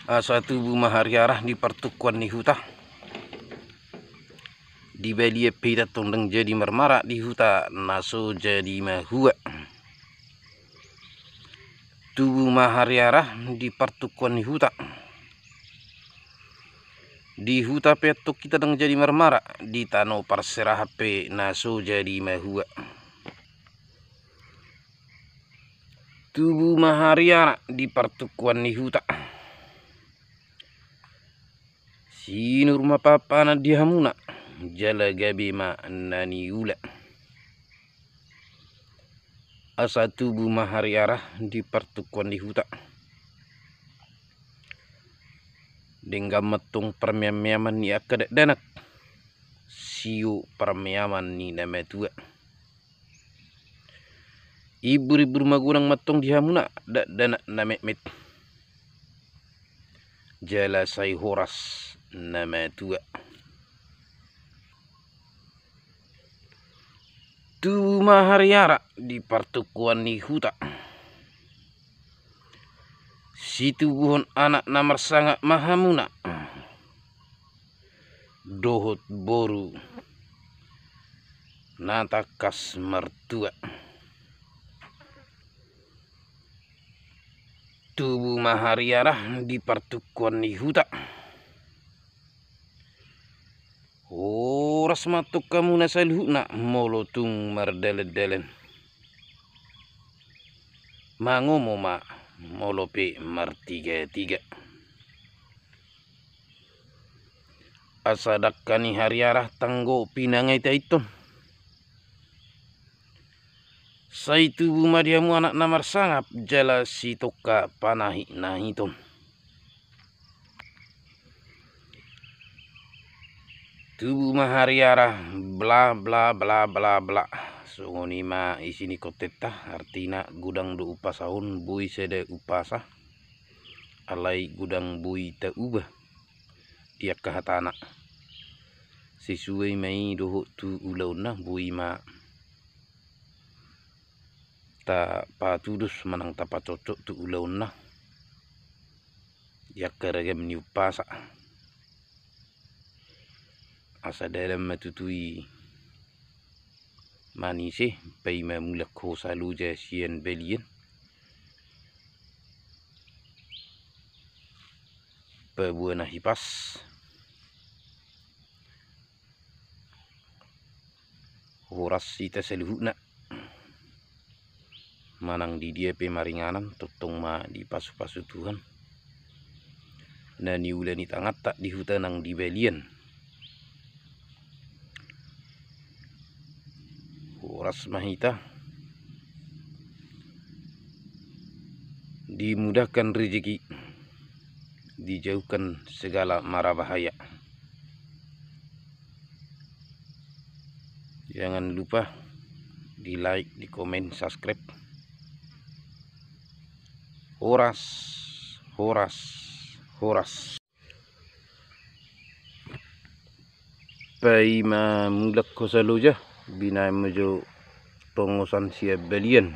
Satu mahariarah di pertukuan ni huta di belia pita tondeng jadi marmara di huta naso jadi mahua tubuh mahariarah di pertukuan ni huta di huta petok kita deng jadi marmara di tano parserah HP naso jadi mahua tubuh mahariarah di pertukuan ni huta sinur mapapana di hamuna jala gabe ma nani ula asa tubuh mahariarah di pertukuan di huta dengan metung permiaman ni akadak danak siu permiaman ni nama tua ibu magurang metung di hamuna dak danak nama met jala sai horas nama tua tu mahariara di pertukuan ni huta si tubuhon anak namar sangat mahamuna dohot boru natakas mertua tubuh mahariara di pertukuan ni huta horas matuk kamu nasalhuna molotung mardelen-delen mangomo ma molope martiga-tiga asadak kani hariarah tanggo pinangai taiton sai tubuh madiamu anak namar sangap jala si toka panahi nahiton tubuh mahariara bla bla bla bla bla sungoni ma isini koteta artina gudang do upasahun bui sede upasa alai gudang bui ta ubah dia kahatana sisuai mai doho tu ulauna bui ma ta patudus manang tapa cocok tu ulauna ya keragam ni upasa asa dalam matutui manise pai mamulak ho saluja sian belien pabuana hipas horas sita seluhuna manang di dia pe maringanan totong ma di pasu-pasu Tuhan nani ulani tangat tak di hutanang di belien horas mahita dimudahkan rezeki dijauhkan segala mara bahaya jangan lupa di like, di komen, subscribe horas horas horas pai ma mulak ko saluja bina mejo tongosan siap belian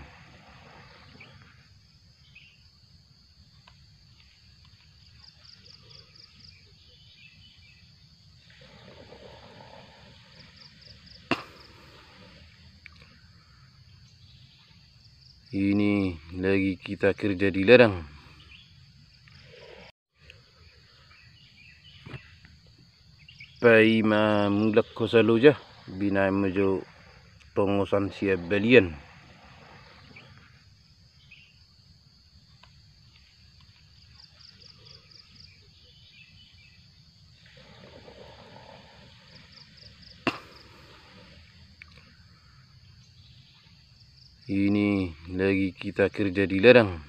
ini lagi kita kerja di ladang pai ma mulak ko saluja bina mejo tongosan siap belian ini lagi kita kerja di ladang